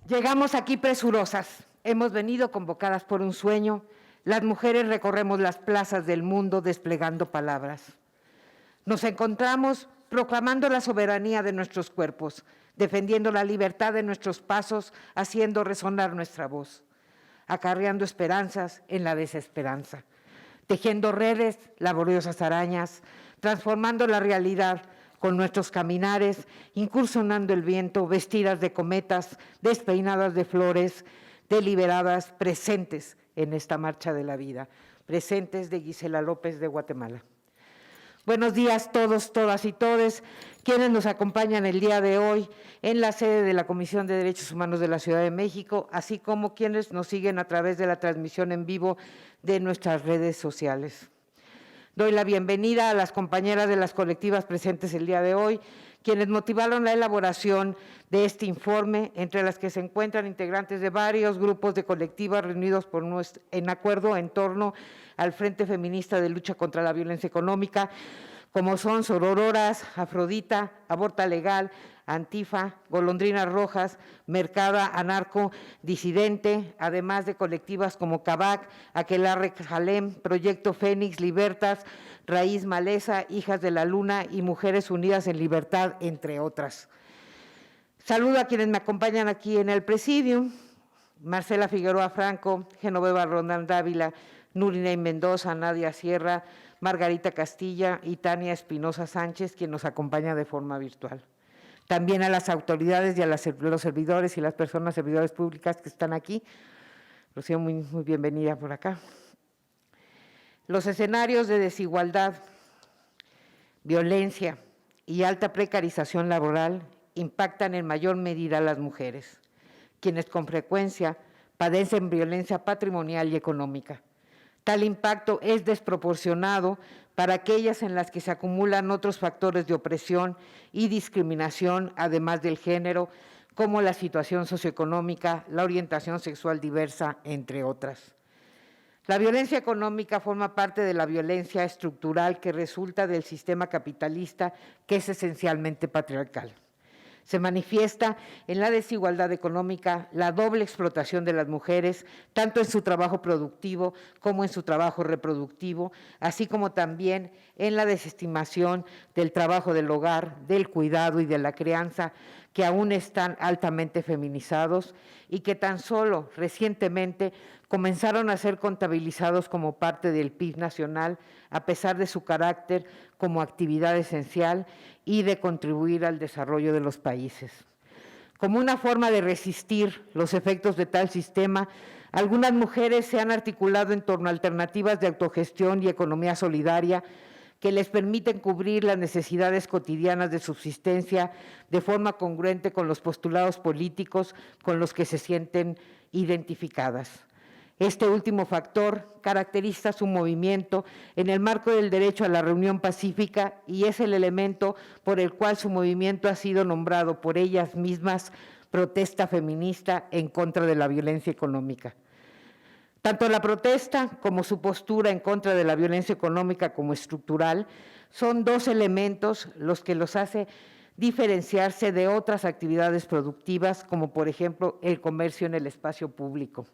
Llegamos aquí presurosas, hemos venido convocadas por un sueño. Las mujeres recorremos las plazas del mundo desplegando palabras. Nos encontramos proclamando la soberanía de nuestros cuerpos, defendiendo la libertad de nuestros pasos, haciendo resonar nuestra voz, acarreando esperanzas en la desesperanza, tejiendo redes, laboriosas arañas, transformando la realidad con nuestros caminares, incursionando el viento, vestidas de cometas, despeinadas de flores, deliberadas, presentes en esta marcha de la vida, presentes de Gisela López de Guatemala. Buenos días todos, todas y todes, quienes nos acompañan el día de hoy en la sede de la Comisión de Derechos Humanos de la Ciudad de México, así como quienes nos siguen a través de la transmisión en vivo de nuestras redes sociales. Doy la bienvenida a las compañeras de las colectivas presentes el día de hoy, quienes motivaron la elaboración de este informe, entre las que se encuentran integrantes de varios grupos de colectivas reunidos en acuerdo en torno al Frente Feminista de Lucha contra la Violencia Económica, como son Sororas, Afrodita, Aborta Legal, Antifa, Golondrinas Rojas, Mercada Anarco Disidente, además de colectivas como CABAC, Aquelarre Jalem, Proyecto Fénix, Libertas, Raíz Maleza, Hijas de la Luna y Mujeres Unidas en Libertad, entre otras. Saludo a quienes me acompañan aquí en el Presidium: Marcela Figueroa Franco, Genoveva Rondán Dávila, Nuriney Mendoza, Nadia Sierra, Margarita Castilla y Tania Espinosa Sánchez, quien nos acompaña de forma virtual. También a las autoridades y a los servidores y las personas servidoras públicas que están aquí. Rocío, muy bienvenida por acá. Los escenarios de desigualdad, violencia y alta precarización laboral impactan en mayor medida a las mujeres, quienes con frecuencia padecen violencia patrimonial y económica. Tal impacto es desproporcionado para aquellas en las que se acumulan otros factores de opresión y discriminación, además del género, como la situación socioeconómica, la orientación sexual diversa, entre otras. La violencia económica forma parte de la violencia estructural que resulta del sistema capitalista, que es esencialmente patriarcal. Se manifiesta en la desigualdad económica, la doble explotación de las mujeres, tanto en su trabajo productivo como en su trabajo reproductivo, así como también en la desestimación del trabajo del hogar, del cuidado y de la crianza, que aún están altamente feminizados y que tan solo recientemente comenzaron a ser contabilizados como parte del PIB nacional, a pesar de su carácter como actividad esencial y de contribuir al desarrollo de los países. Como una forma de resistir los efectos de tal sistema, algunas mujeres se han articulado en torno a alternativas de autogestión y economía solidaria que les permiten cubrir las necesidades cotidianas de subsistencia de forma congruente con los postulados políticos con los que se sienten identificadas. Este último factor caracteriza su movimiento en el marco del derecho a la reunión pacífica y es el elemento por el cual su movimiento ha sido nombrado por ellas mismas protesta feminista en contra de la violencia económica. Tanto la protesta como su postura en contra de la violencia económica como estructural son dos elementos los que los hace diferenciarse de otras actividades productivas, como por ejemplo el comercio en el espacio público.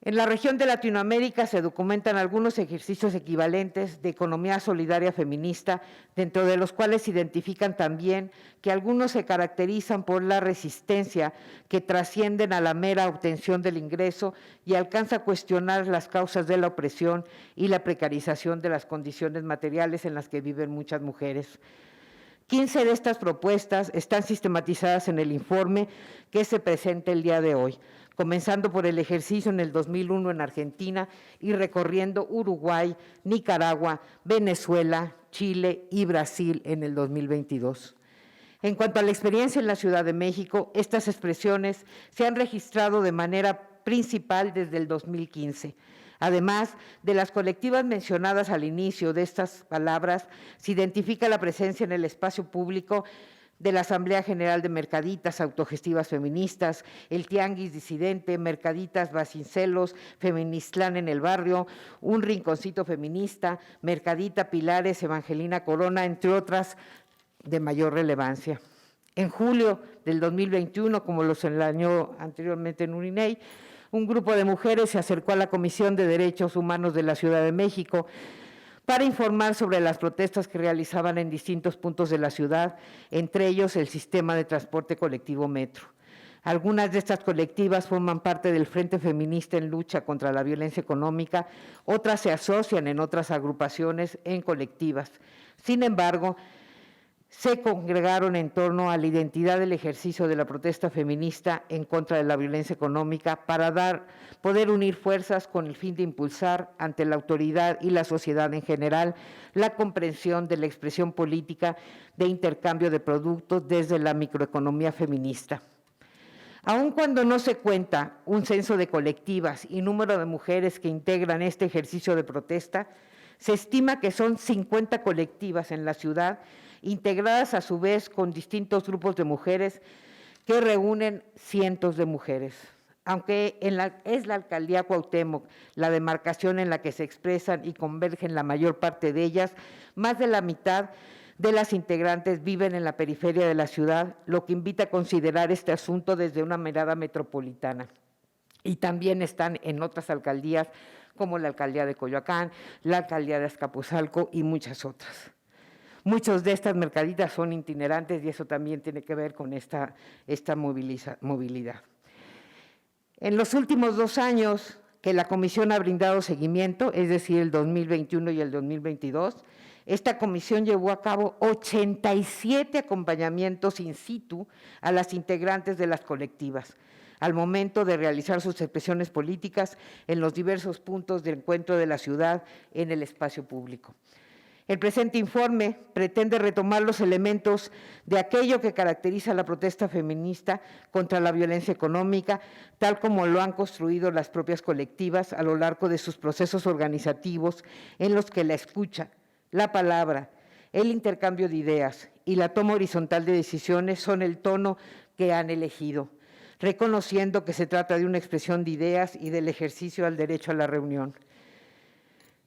En la región de Latinoamérica se documentan algunos ejercicios equivalentes de economía solidaria feminista, dentro de los cuales se identifican también que algunos se caracterizan por la resistencia que trascienden a la mera obtención del ingreso y alcanza a cuestionar las causas de la opresión y la precarización de las condiciones materiales en las que viven muchas mujeres. 15 de estas propuestas están sistematizadas en el informe que se presenta el día de hoy, comenzando por el ejercicio en el 2001 en Argentina y recorriendo Uruguay, Nicaragua, Venezuela, Chile y Brasil en el 2022. En cuanto a la experiencia en la Ciudad de México, estas expresiones se han registrado de manera principal desde el 2015. Además de las colectivas mencionadas al inicio de estas palabras, se identifica la presencia en el espacio público de la Asamblea General de Mercaditas Autogestivas Feministas, el Tianguis Disidente, Mercaditas Vasconcelos, Feministlán en el Barrio, Un Rinconcito Feminista, Mercadita Pilares, Evangelina Corona, entre otras de mayor relevancia. En julio del 2021, como lo señaló anteriormente en UNINEI, un grupo de mujeres se acercó a la Comisión de Derechos Humanos de la Ciudad de México para informar sobre las protestas que realizaban en distintos puntos de la ciudad, entre ellos el sistema de transporte colectivo Metro. Algunas de estas colectivas forman parte del Frente Feminista en Lucha contra la Violencia Económica, otras se asocian en otras agrupaciones en colectivas. Sin embargo, se congregaron en torno a la identidad del ejercicio de la protesta feminista en contra de la violencia económica para poder unir fuerzas con el fin de impulsar ante la autoridad y la sociedad en general la comprensión de la expresión política de intercambio de productos desde la microeconomía feminista. Aun cuando no se cuenta un censo de colectivas y número de mujeres que integran este ejercicio de protesta, se estima que son 50 colectivas en la ciudad, integradas a su vez con distintos grupos de mujeres que reúnen cientos de mujeres. Aunque es la alcaldía Cuauhtémoc la demarcación en la que se expresan y convergen la mayor parte de ellas, más de la mitad de las integrantes viven en la periferia de la ciudad, lo que invita a considerar este asunto desde una mirada metropolitana. Y también están en otras alcaldías, como la alcaldía de Coyoacán, la alcaldía de Azcapotzalco y muchas otras. Muchos de estas mercaditas son itinerantes y eso también tiene que ver con esta movilidad. En los últimos 2 años que la comisión ha brindado seguimiento, es decir, el 2021 y el 2022, esta comisión llevó a cabo 87 acompañamientos in situ a las integrantes de las colectivas, al momento de realizar sus expresiones políticas en los diversos puntos de encuentro de la ciudad en el espacio público. El presente informe pretende retomar los elementos de aquello que caracteriza la protesta feminista contra la violencia económica, tal como lo han construido las propias colectivas a lo largo de sus procesos organizativos, en los que la escucha, la palabra, el intercambio de ideas y la toma horizontal de decisiones son el tono que han elegido, reconociendo que se trata de una expresión de ideas y del ejercicio al derecho a la reunión.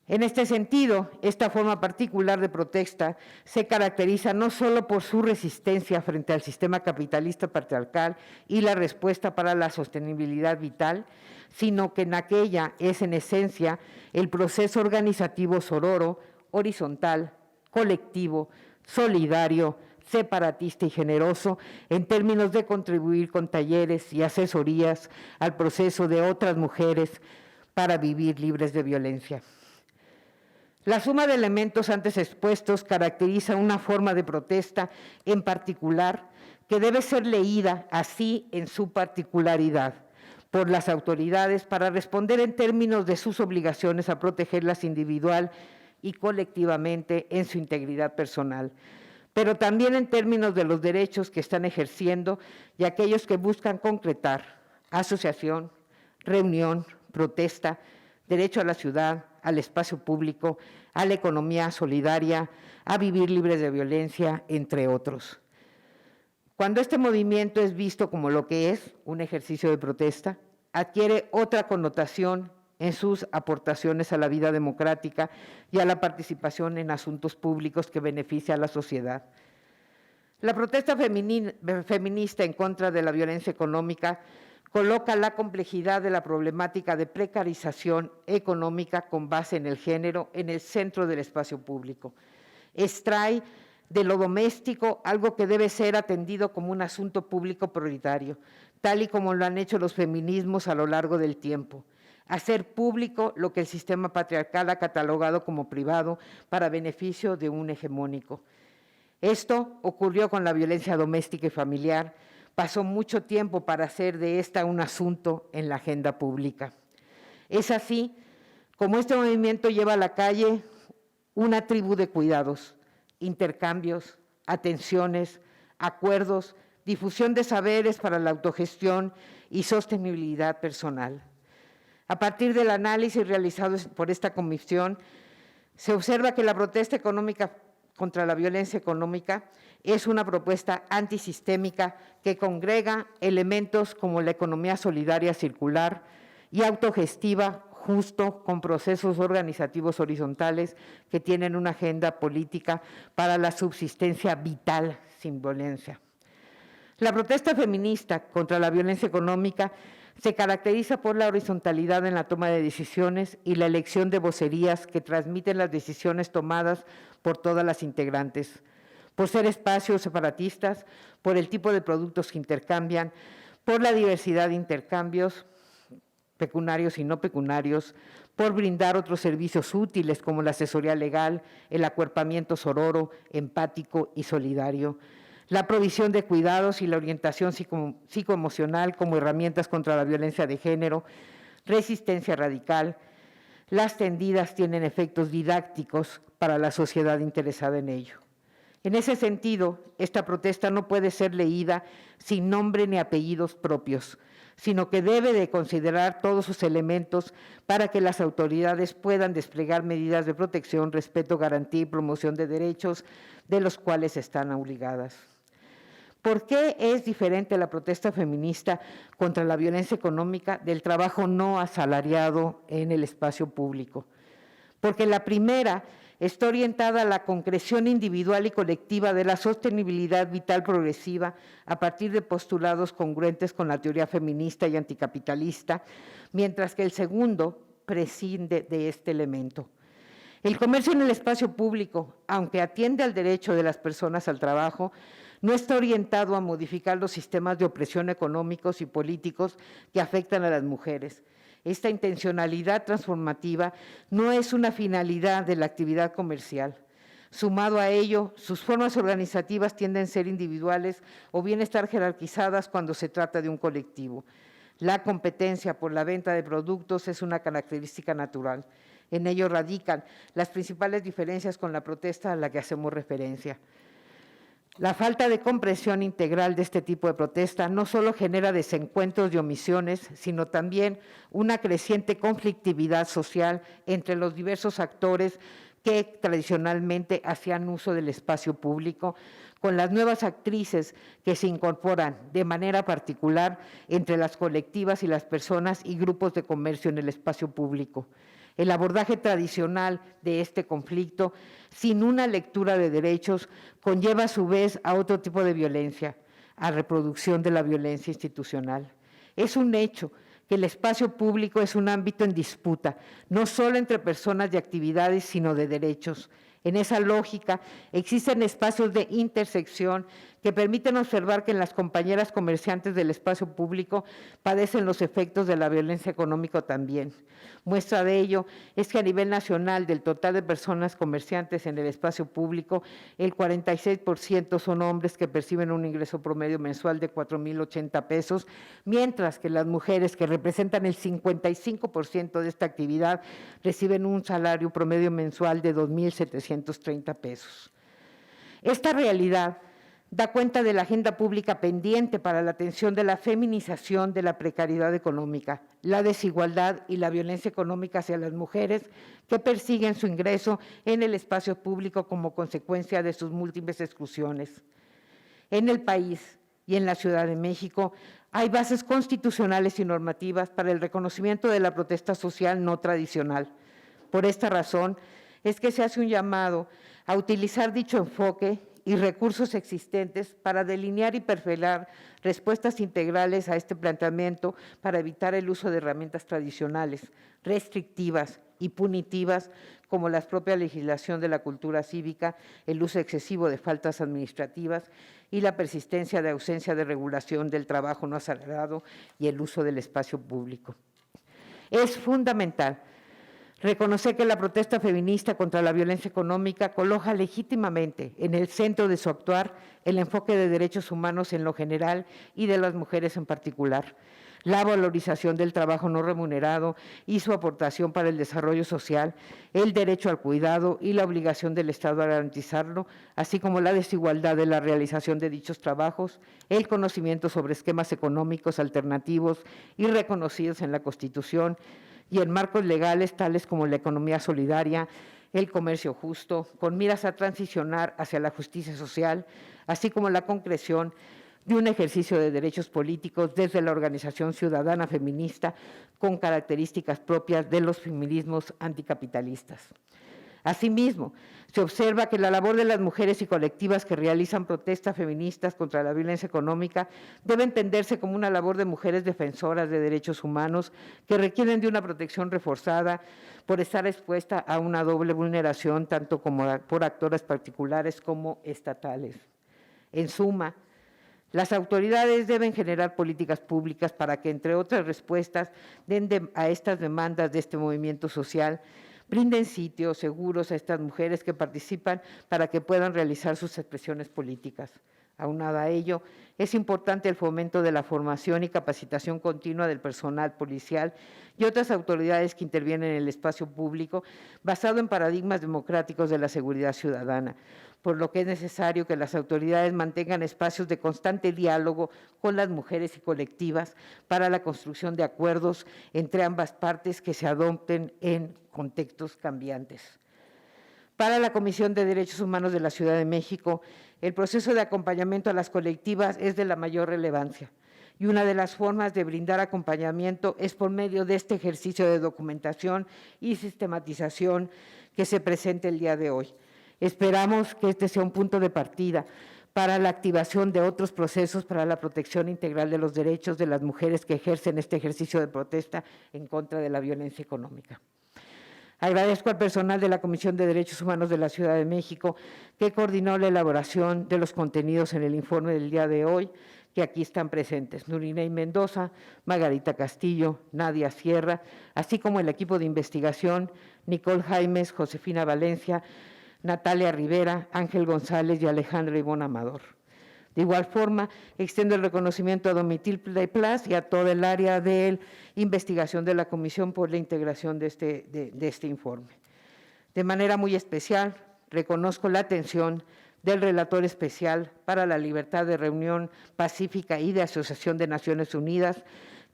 En este sentido, esta forma particular de protesta se caracteriza no solo por su resistencia frente al sistema capitalista patriarcal y la respuesta para la sostenibilidad vital, sino que en aquella es en esencia el proceso organizativo sororo, horizontal, colectivo, solidario, separatista y generoso en términos de contribuir con talleres y asesorías al proceso de otras mujeres para vivir libres de violencia. La suma de elementos antes expuestos caracteriza una forma de protesta en particular que debe ser leída así en su particularidad por las autoridades para responder en términos de sus obligaciones a protegerlas individual y colectivamente en su integridad personal, pero también en términos de los derechos que están ejerciendo y aquellos que buscan concretar: asociación, reunión, protesta, derecho a la ciudad, al espacio público, a la economía solidaria, a vivir libres de violencia, entre otros. Cuando este movimiento es visto como lo que es, un ejercicio de protesta, adquiere otra connotación en sus aportaciones a la vida democrática y a la participación en asuntos públicos que beneficia a la sociedad. La protesta feminista en contra de la violencia económica coloca la complejidad de la problemática de precarización económica con base en el género en el centro del espacio público. Extrae de lo doméstico algo que debe ser atendido como un asunto público prioritario, tal y como lo han hecho los feminismos a lo largo del tiempo. Hacer público lo que el sistema patriarcal ha catalogado como privado para beneficio de un hegemónico. Esto ocurrió con la violencia doméstica y familiar. Pasó mucho tiempo para hacer de esta un asunto en la agenda pública. Es así como este movimiento lleva a la calle una tribu de cuidados, intercambios, atenciones, acuerdos, difusión de saberes para la autogestión y sostenibilidad personal. A partir del análisis realizado por esta comisión, se observa que la protesta económica contra la violencia económica es una propuesta antisistémica que congrega elementos como la economía solidaria circular y autogestiva, justo con procesos organizativos horizontales que tienen una agenda política para la subsistencia vital sin violencia. La protesta feminista contra la violencia económica se caracteriza por la horizontalidad en la toma de decisiones y la elección de vocerías que transmiten las decisiones tomadas por todas las integrantes, por ser espacios separatistas, por el tipo de productos que intercambian, por la diversidad de intercambios, pecuniarios y no pecuniarios, por brindar otros servicios útiles como la asesoría legal, el acuerpamiento sororo, empático y solidario, la provisión de cuidados y la orientación psicoemocional como herramientas contra la violencia de género, resistencia radical. Las tendidas tienen efectos didácticos para la sociedad interesada en ello. En ese sentido, esta protesta no puede ser leída sin nombre ni apellidos propios, sino que debe de considerar todos sus elementos para que las autoridades puedan desplegar medidas de protección, respeto, garantía y promoción de derechos de los cuales están obligadas. ¿Por qué es diferente la protesta feminista contra la violencia económica del trabajo no asalariado en el espacio público? Porque la primera está orientada a la concreción individual y colectiva de la sostenibilidad vital progresiva a partir de postulados congruentes con la teoría feminista y anticapitalista, mientras que el segundo prescinde de este elemento. El comercio en el espacio público, aunque atiende al derecho de las personas al trabajo, no está orientado a modificar los sistemas de opresión económicos y políticos que afectan a las mujeres. Esta intencionalidad transformativa no es una finalidad de la actividad comercial. Sumado a ello, sus formas organizativas tienden a ser individuales o bien estar jerarquizadas cuando se trata de un colectivo. La competencia por la venta de productos es una característica natural. En ello radican las principales diferencias con la protesta a la que hacemos referencia. La falta de comprensión integral de este tipo de protesta no solo genera desencuentros y omisiones, sino también una creciente conflictividad social entre los diversos actores que tradicionalmente hacían uso del espacio público, con las nuevas actrices que se incorporan de manera particular entre las colectivas y las personas y grupos de comercio en el espacio público. El abordaje tradicional de este conflicto, sin una lectura de derechos, conlleva a su vez a otro tipo de violencia, a reproducción de la violencia institucional. Es un hecho que el espacio público es un ámbito en disputa, no solo entre personas y actividades, sino de derechos. En esa lógica, existen espacios de intersección que permiten observar que las compañeras comerciantes del espacio público padecen los efectos de la violencia económica también. Muestra de ello es que a nivel nacional, del total de personas comerciantes en el espacio público, el 46% son hombres que perciben un ingreso promedio mensual de 4,080 pesos, mientras que las mujeres, que representan el 55% de esta actividad, reciben un salario promedio mensual de 2,730 pesos. Esta realidad da cuenta de la agenda pública pendiente para la atención de la feminización de la precariedad económica, la desigualdad y la violencia económica hacia las mujeres que persiguen su ingreso en el espacio público como consecuencia de sus múltiples exclusiones. En el país y en la Ciudad de México hay bases constitucionales y normativas para el reconocimiento de la protesta social no tradicional. Por esta razón es que se hace un llamado a utilizar dicho enfoque y recursos existentes para delinear y perfilar respuestas integrales a este planteamiento para evitar el uso de herramientas tradicionales, restrictivas y punitivas, como la propia legislación de la cultura cívica, el uso excesivo de faltas administrativas y la persistencia de ausencia de regulación del trabajo no asalariado y el uso del espacio público. Es fundamental reconocer que la protesta feminista contra la violencia económica coloca legítimamente en el centro de su actuar el enfoque de derechos humanos en lo general y de las mujeres en particular, la valorización del trabajo no remunerado y su aportación para el desarrollo social, el derecho al cuidado y la obligación del Estado a garantizarlo, así como la desigualdad de la realización de dichos trabajos, el conocimiento sobre esquemas económicos alternativos y reconocidos en la Constitución, y en marcos legales tales como la economía solidaria, el comercio justo, con miras a transicionar hacia la justicia social, así como la concreción de un ejercicio de derechos políticos desde la organización ciudadana feminista con características propias de los feminismos anticapitalistas. Asimismo, se observa que la labor de las mujeres y colectivas que realizan protestas feministas contra la violencia económica debe entenderse como una labor de mujeres defensoras de derechos humanos que requieren de una protección reforzada por estar expuesta a una doble vulneración, tanto como por actores particulares como estatales. En suma, las autoridades deben generar políticas públicas para que, entre otras respuestas, den a estas demandas de este movimiento social, brinden sitios seguros a estas mujeres que participan para que puedan realizar sus expresiones políticas. Aunado a ello, es importante el fomento de la formación y capacitación continua del personal policial y otras autoridades que intervienen en el espacio público, basado en paradigmas democráticos de la seguridad ciudadana, por lo que es necesario que las autoridades mantengan espacios de constante diálogo con las mujeres y colectivas para la construcción de acuerdos entre ambas partes que se adopten en contextos cambiantes. Para la Comisión de Derechos Humanos de la Ciudad de México, el proceso de acompañamiento a las colectivas es de la mayor relevancia y una de las formas de brindar acompañamiento es por medio de este ejercicio de documentación y sistematización que se presenta el día de hoy. Esperamos que este sea un punto de partida para la activación de otros procesos para la protección integral de los derechos de las mujeres que ejercen este ejercicio de protesta en contra de la violencia económica. Agradezco al personal de la Comisión de Derechos Humanos de la Ciudad de México que coordinó la elaboración de los contenidos en el informe del día de hoy, que aquí están presentes: Nuriney Mendoza, Margarita Castillo, Nadia Sierra, así como el equipo de investigación, Nicole Jaimes, Josefina Valencia, Natalia Rivera, Ángel González y Alejandra Ivonne Amador. De igual forma, extiendo el reconocimiento a Domitil Plas y a toda el área de investigación de la Comisión por la integración de este informe. De manera muy especial, reconozco la atención del Relator Especial para la Libertad de Reunión Pacífica y de Asociación de Naciones Unidas,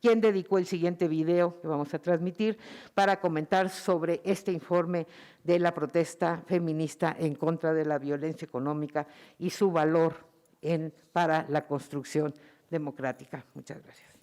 quien dedicó el siguiente video que vamos a transmitir para comentar sobre este informe de la protesta feminista en contra de la violencia económica y su valor para la construcción democrática. Muchas gracias.